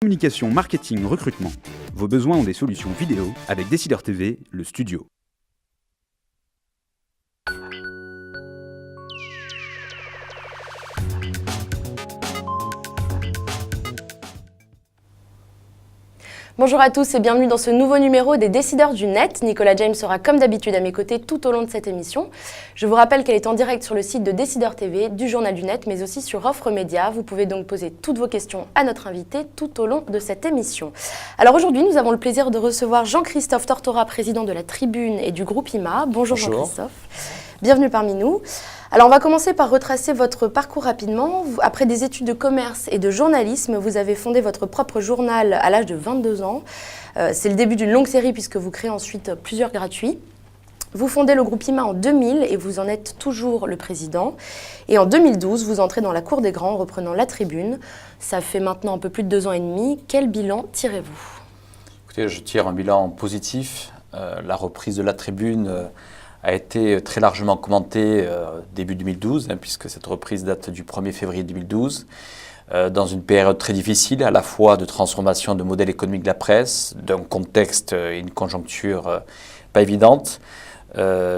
Communication, marketing, recrutement. Vos besoins ont des solutions vidéo avec Décideur TV, le studio. Bonjour à tous et bienvenue dans ce nouveau numéro des Décideurs du Net. Nicolas James sera comme d'habitude à mes côtés tout au long de cette émission. Je vous rappelle qu'elle est en direct sur le site de Décideur TV, du Journal du Net, mais aussi sur Offre Média. Vous pouvez donc poser toutes vos questions à notre invité tout au long de cette émission. Alors aujourd'hui, nous avons le plaisir de recevoir Jean-Christophe Tortora, président de la Tribune et du groupe IMA. Bonjour Jean-Christophe. Bienvenue parmi nous. Alors on va commencer par retracer votre parcours rapidement. Après des études de commerce et de journalisme, vous avez fondé votre propre journal à l'âge de 22 ans. C'est le début d'une longue série puisque vous créez ensuite plusieurs gratuits. Vous fondez le groupe IMA en 2000 et vous en êtes toujours le président. Et en 2012, vous entrez dans la cour des grands en reprenant la Tribune. Ça fait maintenant un peu plus de 2 ans et demi. Quel bilan tirez-vous ? Écoutez, je tire un bilan positif. La reprise de la Tribune a été très largement commentée début 2012, puisque cette reprise date du 1er février 2012, dans une période très difficile, à la fois de transformation de modèle économique de la presse, d'un contexte et une conjoncture pas évidente.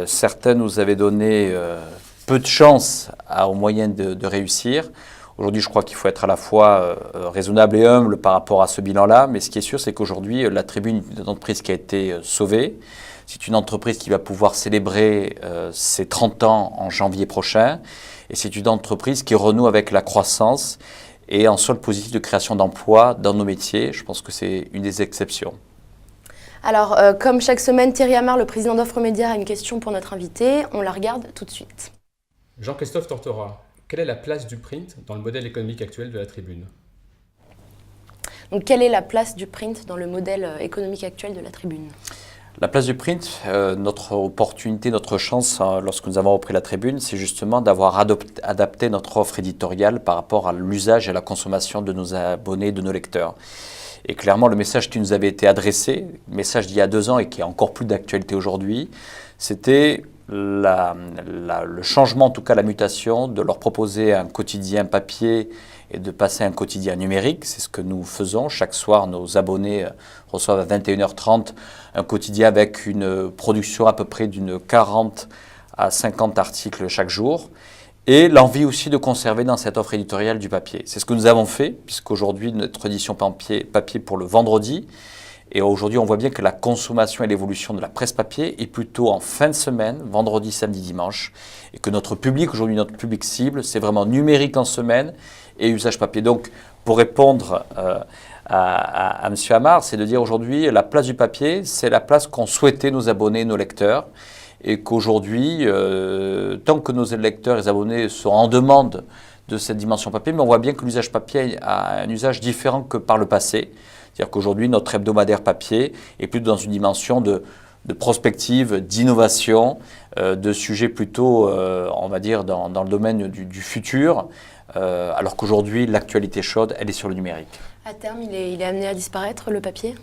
Certains nous avaient donné peu de chance aux moyens de réussir. Aujourd'hui, je crois qu'il faut être à la fois raisonnable et humble par rapport à ce bilan-là, mais ce qui est sûr, c'est qu'aujourd'hui, la Tribune est une entreprise qui a été sauvée. C'est une entreprise qui va pouvoir célébrer ses 30 ans en janvier prochain. Et c'est une entreprise qui renoue avec la croissance et en solde positif de création d'emplois dans nos métiers. Je pense que c'est une des exceptions. Alors, comme chaque semaine, Thierry Amar, le président d'Offre Média, a une question pour notre invité. On la regarde tout de suite. Jean-Christophe Tortora, quelle est la place du print dans le modèle économique actuel de la Tribune ? Donc, quelle est la place du print dans le modèle économique actuel de la Tribune ? La place du print, notre opportunité, notre chance lorsque nous avons repris la Tribune, c'est justement d'avoir adapté notre offre éditoriale par rapport à l'usage et à la consommation de nos abonnés, de nos lecteurs. Et clairement, le message qui nous avait été adressé, le message d'il y a 2 ans et qui est encore plus d'actualité aujourd'hui, c'était le changement, en tout cas la mutation, de leur proposer un quotidien papier et de passer à un quotidien numérique. C'est ce que nous faisons. Chaque soir, nos abonnés reçoivent à 21h30 un quotidien avec une production à peu près d'une 40 à 50 articles chaque jour. Et l'envie aussi de conserver dans cette offre éditoriale du papier. C'est ce que nous avons fait, puisqu'aujourd'hui, notre édition papier pour le vendredi. Et aujourd'hui, on voit bien que la consommation et l'évolution de la presse papier est plutôt en fin de semaine, vendredi, samedi, dimanche. Et que notre public, aujourd'hui, notre public cible, c'est vraiment numérique en semaine et usage papier. Donc, pour répondre à M. Amar, c'est de dire aujourd'hui, la place du papier, c'est la place qu'ont souhaité nos abonnés, nos lecteurs. Et qu'aujourd'hui, tant que nos lecteurs et abonnés sont en demande de cette dimension papier, mais on voit bien que l'usage papier a un usage différent que par le passé. C'est-à-dire qu'aujourd'hui, notre hebdomadaire papier est plutôt dans une dimension de prospective, d'innovation, de sujets plutôt, on va dire, dans le domaine du futur, alors qu'aujourd'hui, l'actualité chaude, elle est sur le numérique. À terme, il est amené à disparaître, le papier ?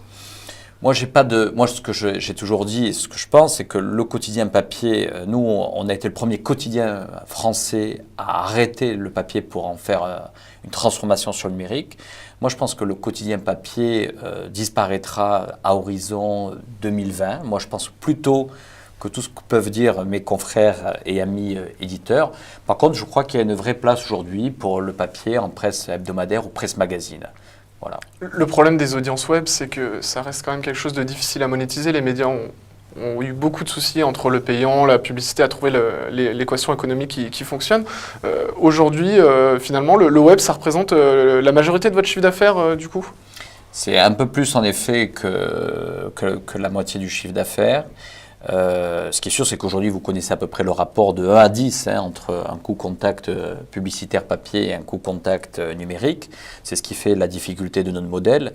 Moi, ce que j'ai toujours dit et ce que je pense, c'est que le quotidien papier, nous, on a été le premier quotidien français à arrêter le papier pour en faire une transformation sur le numérique. Moi, je pense que le quotidien papier disparaîtra à horizon 2020. Moi, je pense plutôt que tout ce que peuvent dire mes confrères et amis éditeurs. Par contre, je crois qu'il y a une vraie place aujourd'hui pour le papier en presse hebdomadaire ou presse magazine. Voilà. Le problème des audiences web, c'est que ça reste quand même quelque chose de difficile à monétiser. Les médias ont eu beaucoup de soucis entre le payant, la publicité, à trouver l'équation économique qui fonctionne. Aujourd'hui, finalement, le web, ça représente la majorité de votre chiffre d'affaires, du coup ? C'est un peu plus, en effet, que la moitié du chiffre d'affaires. Ce qui est sûr, c'est qu'aujourd'hui, vous connaissez à peu près le rapport de 1 à 10 entre un coût contact publicitaire papier et un coût contact numérique. C'est ce qui fait la difficulté de notre modèle.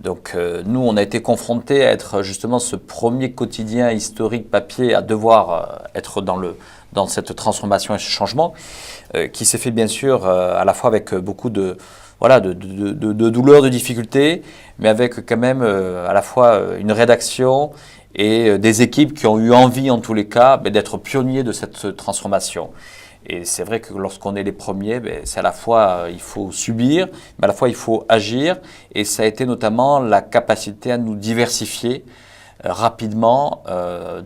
Donc nous, on a été confrontés à être justement ce premier quotidien historique papier à devoir être dans cette transformation et ce changement qui s'est fait bien sûr à la fois avec beaucoup de douleurs, de difficultés, mais avec quand même à la fois une rédaction et des équipes qui ont eu envie, en tous les cas, d'être pionniers de cette transformation. Et c'est vrai que lorsqu'on est les premiers, c'est à la fois, il faut subir, mais à la fois il faut agir. Et ça a été notamment la capacité à nous diversifier rapidement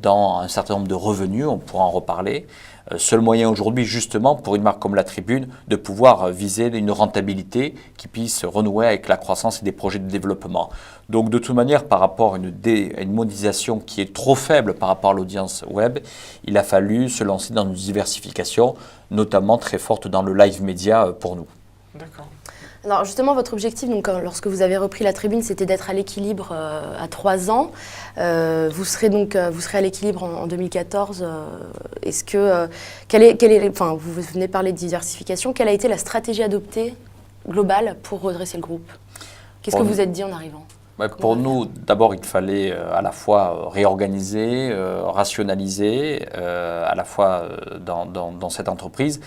dans un certain nombre de revenus, on pourra en reparler. Seul moyen aujourd'hui, justement, pour une marque comme La Tribune, de pouvoir viser une rentabilité qui puisse renouer avec la croissance et des projets de développement. Donc, de toute manière, par rapport à une monétisation qui est trop faible par rapport à l'audience web, il a fallu se lancer dans une diversification, notamment très forte dans le live média pour nous. D'accord. Alors justement, votre objectif, donc, lorsque vous avez repris La Tribune, c'était d'être à l'équilibre à 3 ans. Vous serez à l'équilibre en 2014. Est-ce que, vous venez de parler de diversification, quelle a été la stratégie adoptée globale pour redresser le groupe? Qu'est-ce que vous êtes dit en arrivant? Pour nous, d'abord, il fallait à la fois réorganiser, rationaliser, à la fois dans cette entreprise,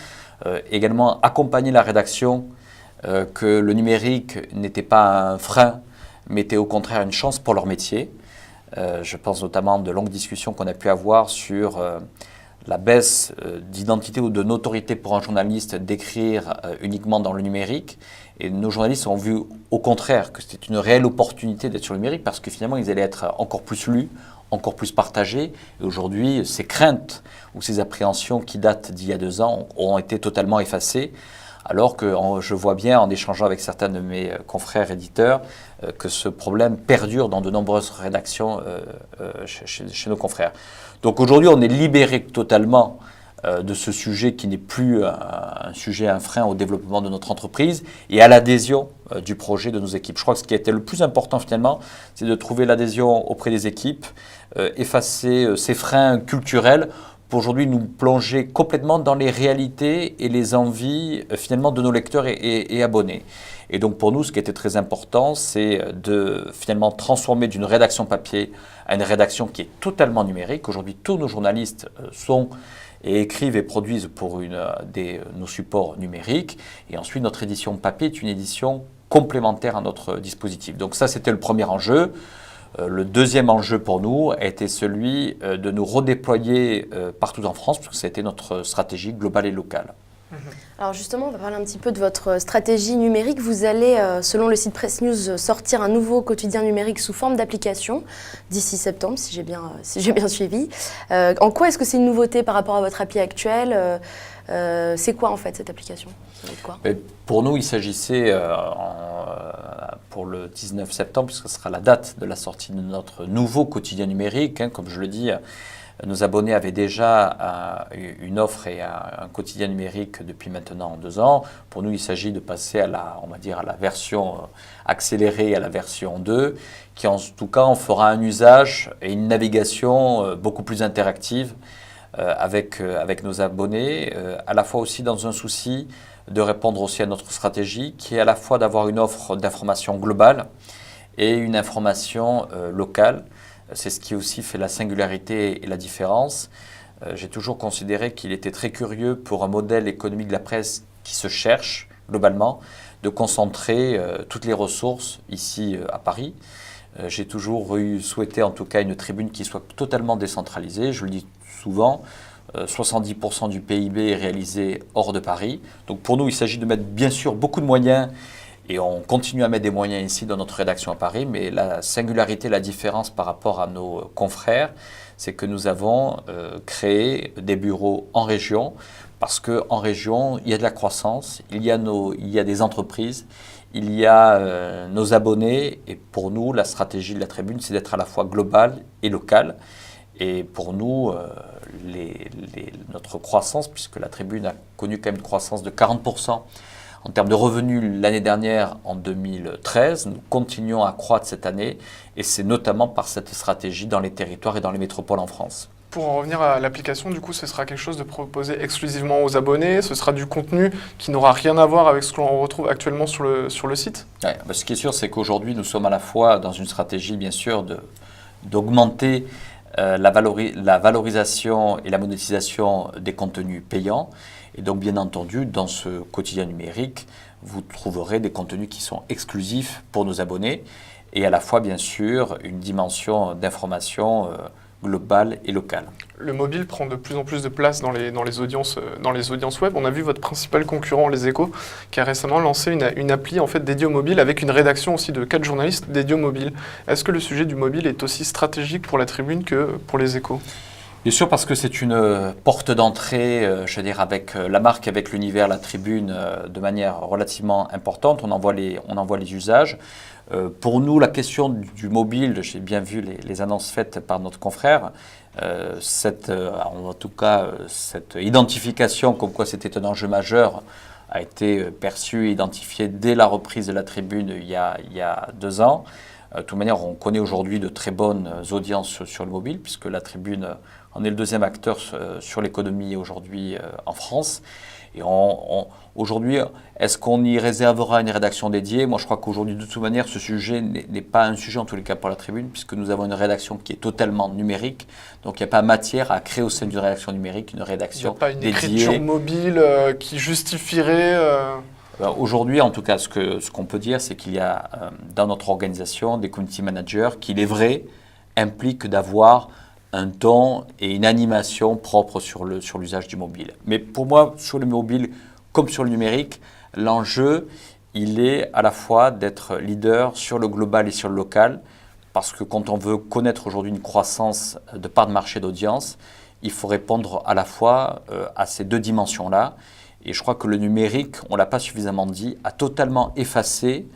également accompagner la rédaction, que le numérique n'était pas un frein, mais était au contraire une chance pour leur métier. Je pense notamment de longues discussions qu'on a pu avoir sur la baisse d'identité ou de notoriété pour un journaliste d'écrire uniquement dans le numérique. Et nos journalistes ont vu au contraire que c'était une réelle opportunité d'être sur le numérique parce que finalement ils allaient être encore plus lus, encore plus partagés. Et aujourd'hui, ces craintes ou ces appréhensions qui datent d'il y a 2 ans ont été totalement effacées. Alors que je vois bien, en échangeant avec certains de mes confrères éditeurs, que ce problème perdure dans de nombreuses rédactions chez nos confrères. Donc aujourd'hui, on est libéré totalement de ce sujet qui n'est plus un frein au développement de notre entreprise et à l'adhésion du projet de nos équipes. Je crois que ce qui a été le plus important finalement, c'est de trouver l'adhésion auprès des équipes, effacer ces freins culturels, pour aujourd'hui nous plonger complètement dans les réalités et les envies finalement de nos lecteurs et abonnés. Et donc pour nous, ce qui était très important, c'est de finalement transformer d'une rédaction papier à une rédaction qui est totalement numérique. Aujourd'hui, tous nos journalistes sont et écrivent et produisent pour nos supports numériques. Et ensuite, notre édition papier est une édition complémentaire à notre dispositif. Donc ça, c'était le premier enjeu. Le deuxième enjeu pour nous a été celui de nous redéployer partout en France, parce que ça a été notre stratégie globale et locale. Alors justement, on va parler un petit peu de votre stratégie numérique. Vous allez, selon le site Presse News, sortir un nouveau quotidien numérique sous forme d'application d'ici septembre, si j'ai bien suivi. En quoi est-ce que c'est une nouveauté par rapport à votre appli actuelle? C'est quoi en fait cette application? Quoi? Pour nous, il s'agissait pour le 19 septembre, puisque ce sera la date de la sortie de notre nouveau quotidien numérique. Comme je le dis, nos abonnés avaient déjà une offre et un quotidien numérique depuis maintenant 2 ans. Pour nous, il s'agit de passer à la version accélérée, à la version 2, qui en tout cas en fera un usage et une navigation beaucoup plus interactive avec nos abonnés, à la fois aussi dans un souci de répondre aussi à notre stratégie, qui est à la fois d'avoir une offre d'information globale et une information locale. C'est ce qui aussi fait la singularité et la différence. J'ai toujours considéré qu'il était très curieux pour un modèle économique de la presse qui se cherche globalement, de concentrer toutes les ressources ici à Paris. J'ai toujours souhaité en tout cas une tribune qui soit totalement décentralisée. Je le dis souvent, 70% du PIB est réalisé hors de Paris. Donc pour nous, il s'agit de mettre bien sûr beaucoup de moyens, et on continue à mettre des moyens ici dans notre rédaction à Paris, mais la singularité, la différence par rapport à nos confrères, c'est que nous avons créé des bureaux en région, parce qu'en région, il y a de la croissance, il y a des entreprises, il y a nos abonnés, et pour nous, la stratégie de la Tribune, c'est d'être à la fois globale et locale. Et pour nous, notre croissance, puisque la Tribune a connu quand même une croissance de 40% en termes de revenus l'année dernière, en 2013, nous continuons à croître cette année, et c'est notamment par cette stratégie dans les territoires et dans les métropoles en France. Pour en revenir à l'application, du coup, ce sera quelque chose de proposé exclusivement aux abonnés. Ce sera du contenu qui n'aura rien à voir avec ce que l'on retrouve actuellement sur le site. Ouais, ce qui est sûr, c'est qu'aujourd'hui, nous sommes à la fois dans une stratégie, bien sûr, d'augmenter la valorisation et la monétisation des contenus payants. Et donc, bien entendu, dans ce quotidien numérique, vous trouverez des contenus qui sont exclusifs pour nos abonnés et à la fois, bien sûr, une dimension d'information global et local. Le mobile prend de plus en plus de place dans les audiences web. On a vu votre principal concurrent, Les Échos, qui a récemment lancé une appli en fait, dédiée au mobile avec une rédaction aussi de 4 journalistes dédiés au mobile. Est-ce que le sujet du mobile est aussi stratégique pour la Tribune que pour Les Échos ? Bien sûr, parce que c'est une porte d'entrée, je veux dire, avec la marque, avec l'univers, la Tribune, de manière relativement importante. On en voit les usages. Pour nous, la question du mobile, j'ai bien vu les annonces faites par notre confrère, en tout cas, cette identification comme quoi c'était un enjeu majeur a été perçue et identifiée dès la reprise de la Tribune il y a 2 ans. De toute manière, on connaît aujourd'hui de très bonnes audiences sur le mobile, puisque la Tribune en est le 2e acteur sur l'économie aujourd'hui en France. Et aujourd'hui, est-ce qu'on y réservera une rédaction dédiée ? Moi, je crois qu'aujourd'hui, de toute manière, ce sujet n'est pas un sujet, en tous les cas, pour la Tribune, puisque nous avons une rédaction qui est totalement numérique. Donc, il n'y a pas matière à créer au sein d'une rédaction numérique une rédaction dédiée. Il n'y a pas une écriture mobile qui justifierait... Aujourd'hui, en tout cas, ce qu'on peut dire, c'est qu'il y a dans notre organisation des community managers qui, il est vrai, impliquent d'avoir un ton et une animation propre sur l'usage du mobile. Mais pour moi, sur le mobile comme sur le numérique, l'enjeu, il est à la fois d'être leader sur le global et sur le local, parce que quand on veut connaître aujourd'hui une croissance de part de marché d'audience, il faut répondre à la fois à ces 2 dimensions-là. Et je crois que le numérique, on ne l'a pas suffisamment dit, a totalement effacé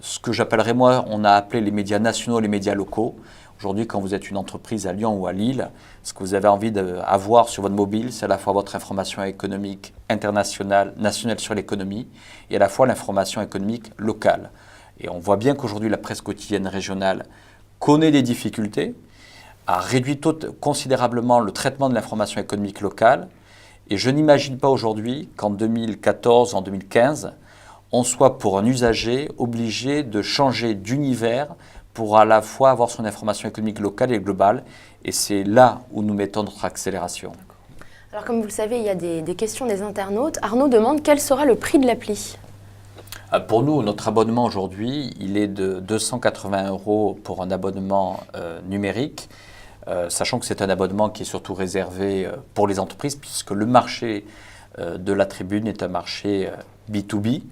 ce que j'appellerais, moi, on a appelé les médias nationaux, les médias locaux. Aujourd'hui, quand vous êtes une entreprise à Lyon ou à Lille, ce que vous avez envie d'avoir sur votre mobile, c'est à la fois votre information économique internationale, nationale sur l'économie, et à la fois l'information économique locale. Et on voit bien qu'aujourd'hui, la presse quotidienne régionale connaît des difficultés, a réduit considérablement le traitement de l'information économique locale. Et je n'imagine pas aujourd'hui qu'en 2014, en 2015, on soit pour un usager obligé de changer d'univers pour à la fois avoir son information économique locale et globale. Et c'est là où nous mettons notre accélération. Alors comme vous le savez, il y a des questions des internautes. Arnaud demande quel sera le prix de l'appli ? Pour nous, notre abonnement aujourd'hui, il est de 280 € pour un abonnement numérique, sachant que c'est un abonnement qui est surtout réservé pour les entreprises, puisque le marché de la Tribune est un marché B2B,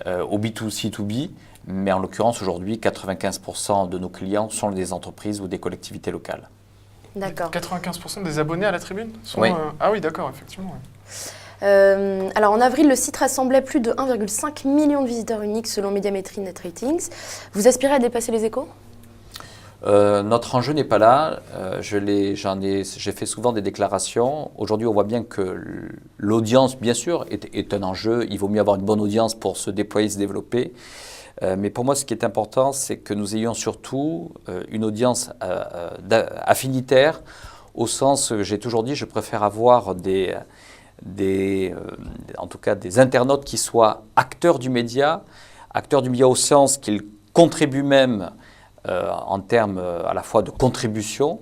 au B2C2B, mais en l'occurrence aujourd'hui, 95% de nos clients sont des entreprises ou des collectivités locales. D'accord. 95% des abonnés à la Tribune sont, oui. Ah oui, d'accord, effectivement. Oui. Alors en avril, le site rassemblait plus de 1,5 million de visiteurs uniques selon Médiamétrie Net Ratings. Vous aspirez à dépasser Les Échos ? Notre enjeu n'est pas là. J'ai fait souvent des déclarations. Aujourd'hui, on voit bien que l'audience, bien sûr, est un enjeu. Il vaut mieux avoir une bonne audience pour se déployer, se développer. Mais pour moi, ce qui est important, c'est que nous ayons surtout une audience affinitaire, au sens, j'ai toujours dit, je préfère avoir en tout cas des internautes qui soient acteurs du média au sens qu'ils contribuent même en termes à la fois de contribution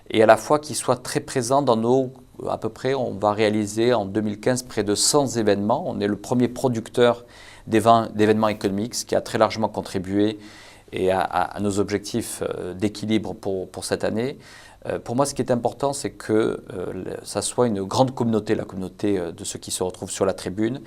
et à la fois qu'ils soient très présents dans à peu près, on va réaliser en 2015 près de 100 événements. On est le premier producteur d'événements économiques, ce qui a très largement contribué à nos objectifs d'équilibre pour cette année. Pour moi, ce qui est important, c'est que ça soit une grande communauté, la communauté de ceux qui se retrouvent sur la Tribune,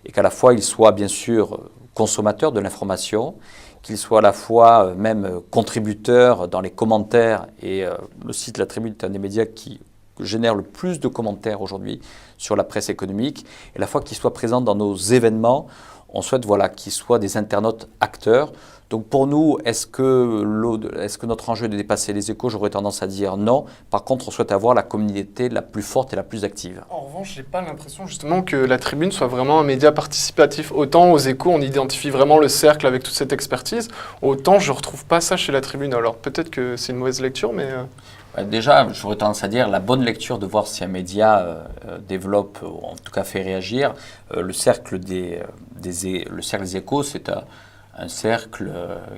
et qu'à la fois ils soient bien sûr consommateurs de l'information, qu'ils soient à la fois même contributeurs dans les commentaires. Et le site La Tribune est un des médias qui génère le plus de commentaires aujourd'hui sur la presse économique, et à la fois qu'ils soient présents dans nos événements. On souhaite qu'ils soient des internautes acteurs. Donc pour nous, est-ce que notre enjeu est de dépasser Les Échos ? J'aurais tendance à dire non. Par contre, on souhaite avoir la communauté la plus forte et la plus active. En revanche, j'ai pas l'impression justement que la Tribune soit vraiment un média participatif. Autant aux Échos, on identifie vraiment le cercle avec toute cette expertise. Autant je retrouve pas ça chez la Tribune. Alors peut-être que c'est une mauvaise lecture, mais... Déjà, j'aurais tendance à dire la bonne lecture de voir si un média développe, ou en tout cas fait réagir. Le cercle des Échos, c'est un cercle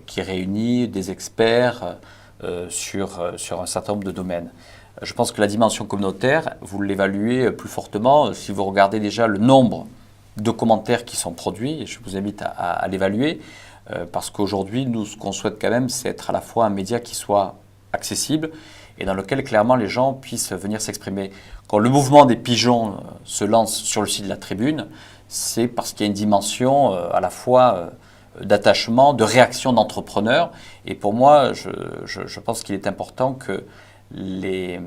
qui réunit des experts sur un certain nombre de domaines. Je pense que la dimension communautaire, vous l'évaluez plus fortement si vous regardez déjà le nombre de commentaires qui sont produits, et je vous invite à l'évaluer, parce qu'aujourd'hui, nous, ce qu'on souhaite quand même, c'est être à la fois un média qui soit accessible et dans lequel clairement les gens puissent venir s'exprimer. Quand le mouvement des pigeons se lance sur le site de la Tribune, c'est parce qu'il y a une dimension à la fois d'attachement, de réaction d'entrepreneurs. Et pour moi, je pense qu'il est important que les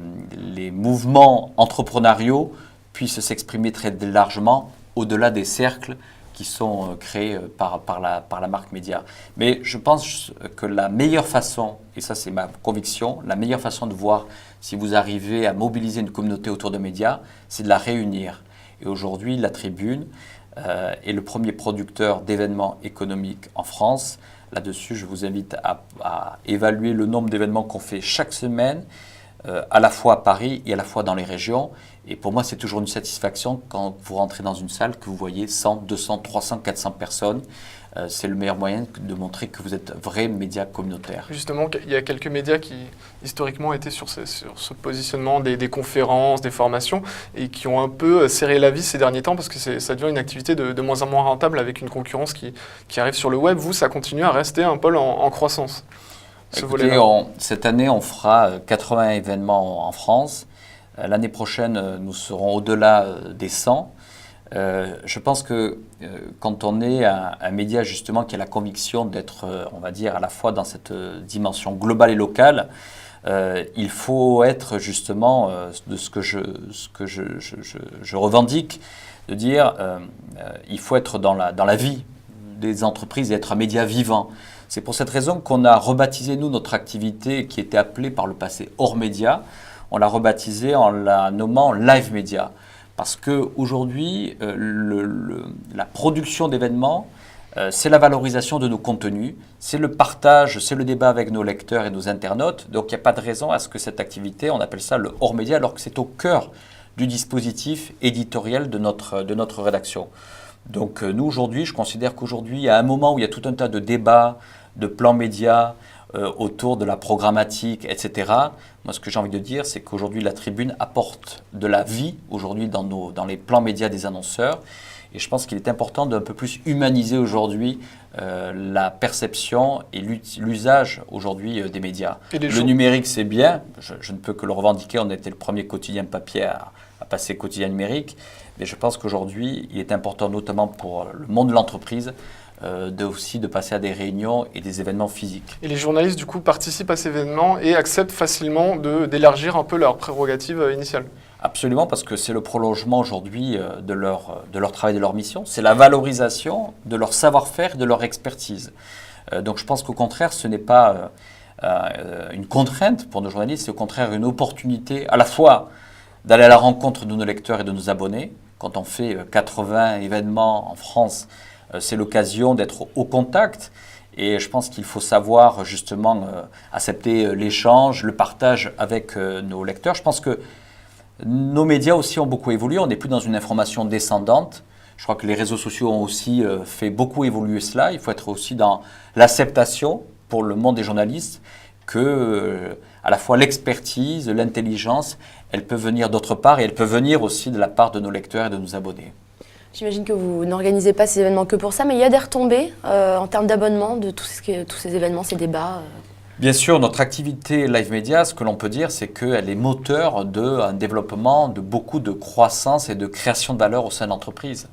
mouvements entrepreneuriaux puissent s'exprimer très largement au-delà des cercles qui sont créés par la marque média. Mais je pense que la meilleure façon, et ça c'est ma conviction, la meilleure façon de voir si vous arrivez à mobiliser une communauté autour de médias, c'est de la réunir. Et aujourd'hui, la Tribune est le premier producteur d'événements économiques en France. Là-dessus, je vous invite à évaluer le nombre d'événements qu'on fait chaque semaine, à la fois à Paris et à la fois dans les régions. Et pour moi, c'est toujours une satisfaction quand vous rentrez dans une salle, que vous voyez 100, 200, 300, 400 personnes. C'est le meilleur moyen de montrer que vous êtes vrai média communautaire. Justement, il y a quelques médias qui, historiquement, étaient sur ce positionnement des conférences, des formations, et qui ont un peu serré la vis ces derniers temps, parce que ça devient une activité de moins en moins rentable avec une concurrence qui arrive sur le web. Vous, ça continue à rester un pôle en croissance. Écoutez, cette année, on fera 80 événements en France. L'année prochaine, nous serons au-delà des 100. Je pense que quand on est un média justement qui a la conviction d'être, on va dire, à la fois dans cette dimension globale et locale, il faut être justement de ce que je revendique, de dire il faut être dans la vie des entreprises et être un média vivant. C'est pour cette raison qu'on a rebaptisé, nous, notre activité qui était appelée par le passé hors média. On l'a rebaptisée en la nommant Live Média. Parce qu'aujourd'hui, la production d'événements, c'est la valorisation de nos contenus, c'est le partage, c'est le débat avec nos lecteurs et nos internautes. Donc il n'y a pas de raison à ce que cette activité, on appelle ça le hors média, alors que c'est au cœur du dispositif éditorial de notre rédaction. Donc nous, aujourd'hui, je considère qu'aujourd'hui, à un moment où il y a tout un tas de débats, de plans médias, autour de la programmatique, etc. Moi, ce que j'ai envie de dire, c'est qu'aujourd'hui, la Tribune apporte de la vie, aujourd'hui, dans les plans médias des annonceurs. Et je pense qu'il est important d'un peu plus humaniser aujourd'hui la perception et l'usage aujourd'hui des médias. Le numérique, c'est bien. Je ne peux que le revendiquer. On était le premier quotidien papier à passer quotidien numérique. Mais je pense qu'aujourd'hui, il est important, notamment pour le monde de l'entreprise, aussi de passer à des réunions et des événements physiques. Et les journalistes, du coup, participent à ces événements et acceptent facilement d'élargir un peu leurs prérogatives initiales. Absolument, parce que c'est le prolongement aujourd'hui de leur travail, de leur mission. C'est la valorisation de leur savoir-faire, de leur expertise. Donc je pense qu'au contraire, ce n'est pas une contrainte pour nos journalistes, c'est au contraire une opportunité à la fois d'aller à la rencontre de nos lecteurs et de nos abonnés. Quand on fait 80 événements en France, c'est l'occasion d'être au contact. Et je pense qu'il faut savoir justement accepter l'échange, le partage avec nos lecteurs. Je pense que nos médias aussi ont beaucoup évolué. On n'est plus dans une information descendante. Je crois que les réseaux sociaux ont aussi fait beaucoup évoluer cela. Il faut être aussi dans l'acceptation pour le monde des journalistes que à la fois l'expertise, l'intelligence, elle peut venir d'autre part et elle peut venir aussi de la part de nos lecteurs et de nos abonnés. J'imagine que vous n'organisez pas ces événements que pour ça, mais il y a des retombées en termes d'abonnement de tous ces événements, ces débats Bien sûr, notre activité Live Média, ce que l'on peut dire, c'est qu'elle est moteur d'un développement, de beaucoup de croissance et de création de valeur au sein de l'entreprise.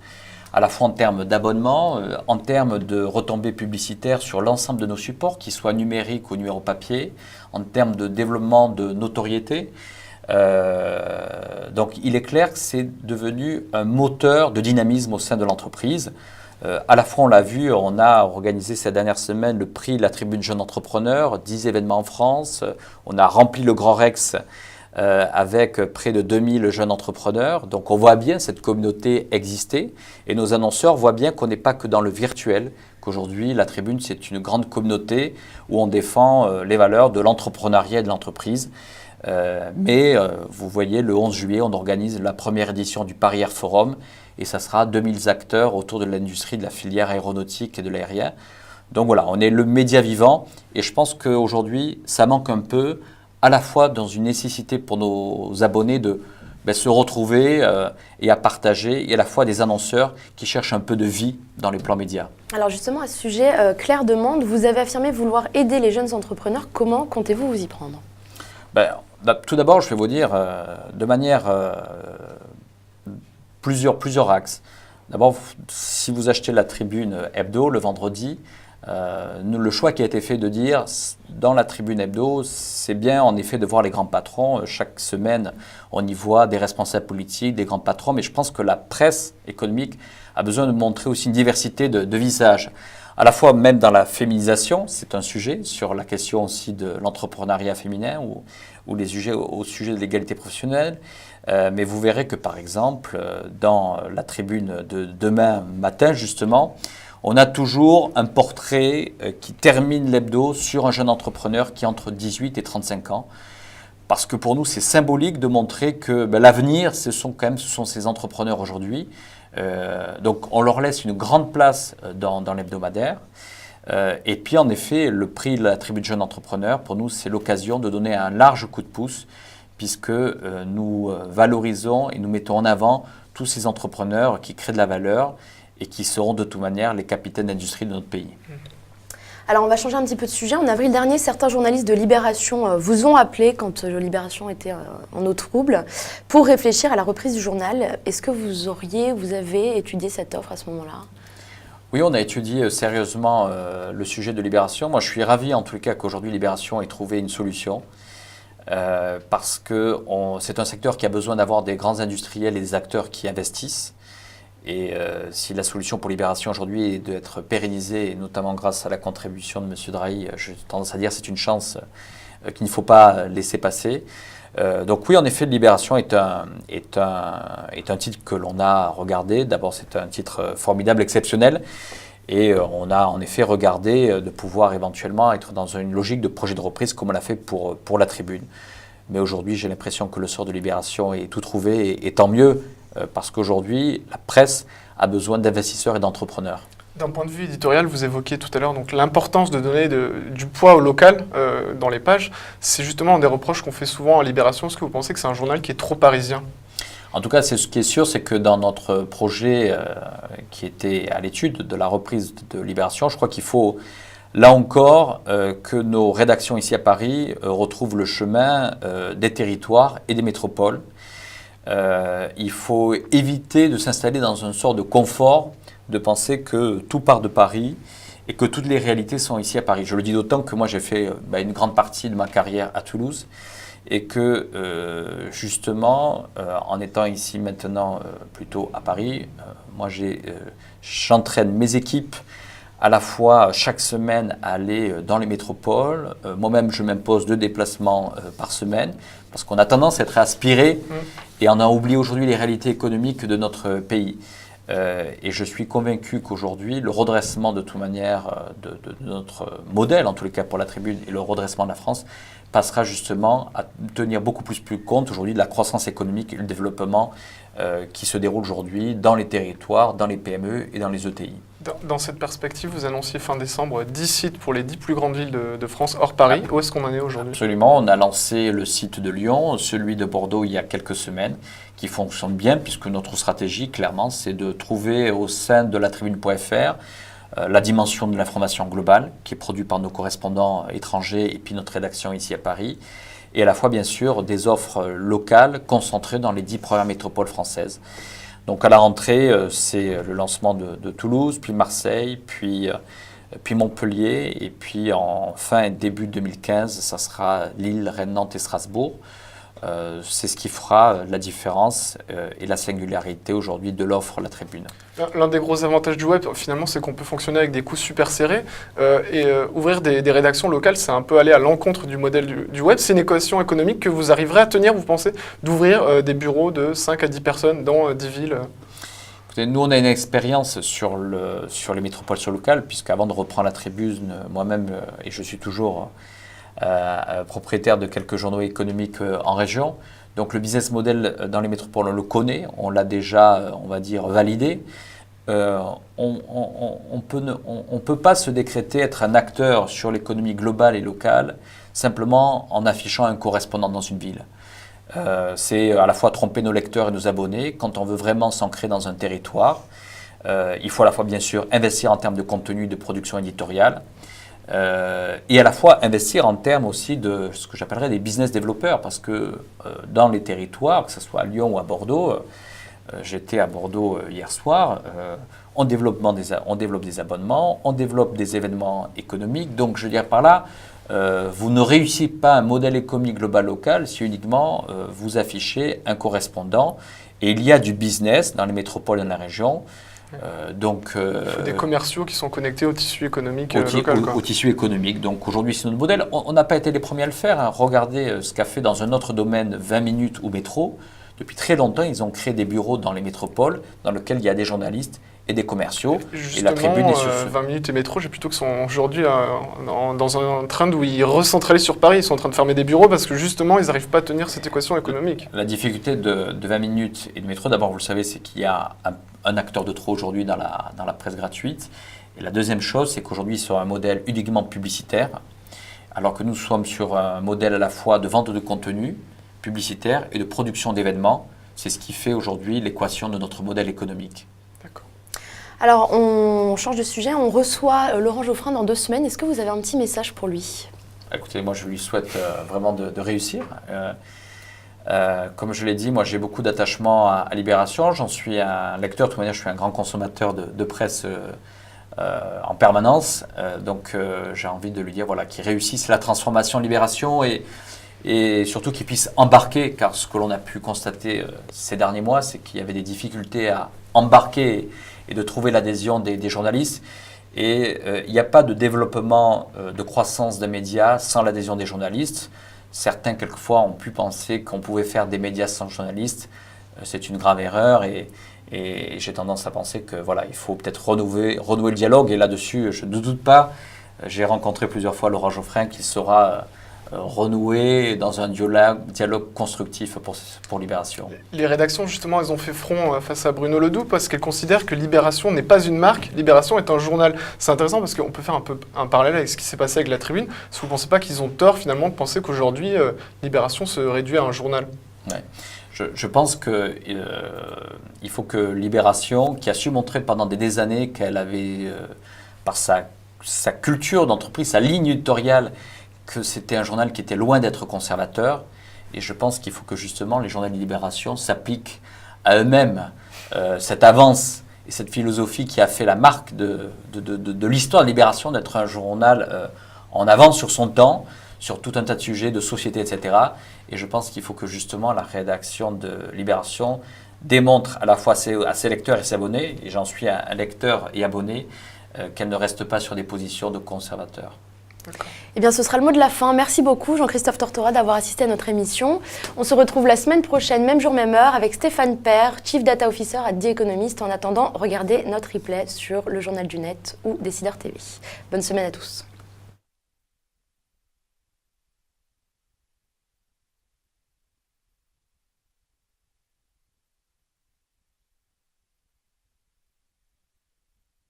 À la fois en termes d'abonnement, en termes de retombées publicitaires sur l'ensemble de nos supports, qu'ils soient numériques ou numéro papier, en termes de développement de notoriété. Donc il est clair que c'est devenu un moteur de dynamisme au sein de l'entreprise. À la fois, on l'a vu, on a organisé cette dernière semaine le prix La Tribune Jeune Entrepreneur, 10 événements en France. On a rempli le Grand Rex avec près de 2000 jeunes entrepreneurs. Donc on voit bien cette communauté exister et nos annonceurs voient bien qu'on n'est pas que dans le virtuel, qu'aujourd'hui La Tribune c'est une grande communauté où on défend les valeurs de l'entrepreneuriat et de l'entreprise. Mais vous voyez, le 11 juillet, on organise la première édition du Paris Air Forum et ça sera 2000 acteurs autour de l'industrie de la filière aéronautique et de l'aérien. Donc voilà, on est le média vivant et je pense qu'aujourd'hui, ça manque un peu à la fois dans une nécessité pour nos abonnés de se retrouver et à partager et à la fois des annonceurs qui cherchent un peu de vie dans les plans médias. Alors justement, à ce sujet, Claire demande, vous avez affirmé vouloir aider les jeunes entrepreneurs. Comment comptez-vous vous y prendre ? Tout d'abord, je vais vous dire de manière plusieurs axes. D'abord, si vous achetez la tribune hebdo le vendredi, le choix qui a été fait de dire dans la tribune hebdo, c'est bien en effet de voir les grands patrons. Chaque semaine, on y voit des responsables politiques, des grands patrons, mais je pense que la presse économique a besoin de montrer aussi une diversité de visages. À la fois même dans la féminisation, c'est un sujet, sur la question aussi de l'entrepreneuriat féminin ou les sujets au sujet de l'égalité professionnelle. Mais vous verrez que par exemple, dans la tribune de demain matin justement, on a toujours un portrait qui termine l'hebdo sur un jeune entrepreneur qui a entre 18 et 35 ans. Parce que pour nous, c'est symbolique de montrer que l'avenir, ce sont ces entrepreneurs aujourd'hui. Donc on leur laisse une grande place dans l'hebdomadaire. Et puis en effet, le prix de la tribune jeune entrepreneur, pour nous, c'est l'occasion de donner un large coup de pouce, puisque nous valorisons et nous mettons en avant tous ces entrepreneurs qui créent de la valeur et qui seront de toute manière les capitaines d'industrie de notre pays. Alors on va changer un petit peu de sujet. En avril dernier, certains journalistes de Libération vous ont appelé quand Libération était en eau trouble pour réfléchir à la reprise du journal. Est-ce que vous avez étudié cette offre à ce moment-là ? Oui, on a étudié sérieusement le sujet de Libération. Moi, je suis ravi en tout cas qu'aujourd'hui Libération ait trouvé une solution parce que c'est un secteur qui a besoin d'avoir des grands industriels et des acteurs qui investissent. Et si la solution pour Libération aujourd'hui est d'être pérennisée, et notamment grâce à la contribution de M. Drahi, j'ai tendance à dire que c'est une chance qu'il ne faut pas laisser passer. Donc oui, en effet, Libération est un titre que l'on a regardé. D'abord, c'est un titre formidable, exceptionnel. Et on a en effet regardé de pouvoir éventuellement être dans une logique de projet de reprise comme on l'a fait pour la tribune. Mais aujourd'hui, j'ai l'impression que le sort de Libération est tout trouvé et tant mieux. Parce qu'aujourd'hui, la presse a besoin d'investisseurs et d'entrepreneurs. D'un point de vue éditorial, vous évoquiez tout à l'heure donc l'importance de donner du poids au local dans les pages. C'est justement un des reproches qu'on fait souvent à Libération. Est-ce que vous pensez que c'est un journal qui est trop parisien ? En tout cas, ce qui est sûr, c'est que dans notre projet qui était à l'étude de la reprise de Libération, je crois qu'il faut, là encore, que nos rédactions ici à Paris retrouvent le chemin des territoires et des métropoles. Il faut éviter de s'installer dans une sorte de confort, de penser que tout part de Paris et que toutes les réalités sont ici à Paris. Je le dis d'autant que moi j'ai fait une grande partie de ma carrière à Toulouse et que justement en étant ici maintenant plutôt à Paris, moi j'entraîne mes équipes à la fois chaque semaine à aller dans les métropoles. Moi-même, je m'impose 2 déplacements par semaine parce qu'on a tendance à être aspiré et on a oublié aujourd'hui les réalités économiques de notre pays. Et je suis convaincu qu'aujourd'hui, le redressement de toute manière de notre modèle, en tous les cas pour la tribune, et le redressement de la France, passera justement à tenir beaucoup plus compte aujourd'hui de la croissance économique et le développement qui se déroule aujourd'hui dans les territoires, dans les PME et dans les ETI. Dans cette perspective, vous annonciez fin décembre 10 sites pour les 10 plus grandes villes de France hors Paris. Où est-ce qu'on en est aujourd'hui ? Absolument. On a lancé le site de Lyon, celui de Bordeaux il y a quelques semaines, qui fonctionne bien puisque notre stratégie, clairement, c'est de trouver au sein de la tribune.fr la dimension de l'information globale qui est produite par nos correspondants étrangers et puis notre rédaction ici à Paris. Et à la fois, bien sûr, des offres locales concentrées dans les 10 premières métropoles françaises. Donc à la rentrée, c'est le lancement de Toulouse, puis Marseille, puis Montpellier, et puis en fin et début 2015, ça sera Lille, Rennes, Nantes et Strasbourg. C'est ce qui fera la différence et la singularité aujourd'hui de l'offre La Tribune. L'un des gros avantages du web, finalement, c'est qu'on peut fonctionner avec des coûts super serrés. Ouvrir des rédactions locales, c'est un peu aller à l'encontre du modèle du web. C'est une équation économique que vous arriverez à tenir, vous pensez, d'ouvrir des bureaux de 5 à 10 personnes dans 10 villes ? Écoutez, nous, on a une expérience sur les métropoles locales, puisqu'avant de reprendre La Tribune, moi-même, et je suis toujours propriétaire de quelques journaux économiques en région. Donc le business model dans les métropoles, on le connaît, on l'a déjà, on va dire, validé. On ne peut pas se décréter être un acteur sur l'économie globale et locale simplement en affichant un correspondant dans une ville. C'est à la fois tromper nos lecteurs et nos abonnés. Quand on veut vraiment s'ancrer dans un territoire, il faut à la fois bien sûr investir en termes de contenu, de production éditoriale, et à la fois investir en termes aussi de ce que j'appellerais des business développeurs, parce que dans les territoires, que ce soit à Lyon ou à Bordeaux, j'étais à Bordeaux hier soir, on développe des abonnements, on développe des événements économiques, donc je veux dire par là, vous ne réussissez pas un modèle économique global local si uniquement vous affichez un correspondant, et il y a du business dans les métropoles et dans la région. Il faut des commerciaux qui sont connectés au tissu économique local. Au tissu économique. Donc aujourd'hui, c'est notre modèle. On n'a pas été les premiers à le faire. Hein. Regardez ce qu'a fait dans un autre domaine 20 minutes ou métro. Depuis très longtemps, ils ont créé des bureaux dans les métropoles dans lesquels il y a des journalistes et des commerciaux. Justement, et la tribune est sur ce... 20 minutes et métro, j'ai plutôt que sont aujourd'hui dans un train où ils recentralisent sur Paris. Ils sont en train de fermer des bureaux parce que justement, ils n'arrivent pas à tenir cette équation économique. La difficulté de 20 minutes et de métro, d'abord, vous le savez, c'est qu'il y a un acteur de trop aujourd'hui dans la presse gratuite. Et la deuxième chose, c'est qu'aujourd'hui, ils sont un modèle uniquement publicitaire, alors que nous sommes sur un modèle à la fois de vente de contenu publicitaire et de production d'événements. C'est ce qui fait aujourd'hui l'équation de notre modèle économique. D'accord. Alors, on change de sujet, on reçoit Laurent Geoffrin dans 2 semaines. Est-ce que vous avez un petit message pour lui ? Écoutez, moi, je lui souhaite vraiment de réussir. Comme je l'ai dit, moi j'ai beaucoup d'attachement à Libération, j'en suis un lecteur, de toute manière je suis un grand consommateur de presse en permanence, donc j'ai envie de lui dire voilà, qu'il réussisse la transformation Libération et surtout qu'il puisse embarquer, car ce que l'on a pu constater ces derniers mois, c'est qu'il y avait des difficultés à embarquer et de trouver l'adhésion des journalistes. Et il n'y a pas de développement de croissance des médias sans l'adhésion des journalistes. Certains, quelquefois, ont pu penser qu'on pouvait faire des médias sans journalistes. C'est une grave erreur et j'ai tendance à penser que voilà, il faut peut-être renouer le dialogue. Et là-dessus, je ne doute pas. J'ai rencontré plusieurs fois Laurent Geoffrin qui sera renoué dans un dialogue constructif pour Libération. Les rédactions, justement, elles ont fait front face à Bruno Ledoux parce qu'elles considèrent que Libération n'est pas une marque, Libération est un journal. C'est intéressant parce qu'on peut faire un peu un parallèle avec ce qui s'est passé avec la Tribune. Est-ce que vous ne pensez pas qu'ils ont tort, finalement, de penser qu'aujourd'hui, Libération se réduit à un journal ? Ouais. Je pense qu'il faut que Libération, qui a su montrer pendant des années qu'elle avait, par sa culture d'entreprise, sa ligne éditoriale, que c'était un journal qui était loin d'être conservateur. Et je pense qu'il faut que justement les journaux de Libération s'appliquent à eux-mêmes cette avance et cette philosophie qui a fait la marque de l'histoire de Libération, d'être un journal en avance sur son temps, sur tout un tas de sujets, de société, etc. Et je pense qu'il faut que justement la rédaction de Libération démontre à la fois à ses lecteurs et ses abonnés, et j'en suis un lecteur et abonné, qu'elle ne reste pas sur des positions de conservateurs. Eh bien, ce sera le mot de la fin. Merci beaucoup, Jean-Christophe Tortora, d'avoir assisté à notre émission. On se retrouve la semaine prochaine, même jour, même heure, avec Stéphane Père, Chief Data Officer à The Economist. En attendant, regardez notre replay sur le Journal du Net ou Décideur TV. Bonne semaine à tous.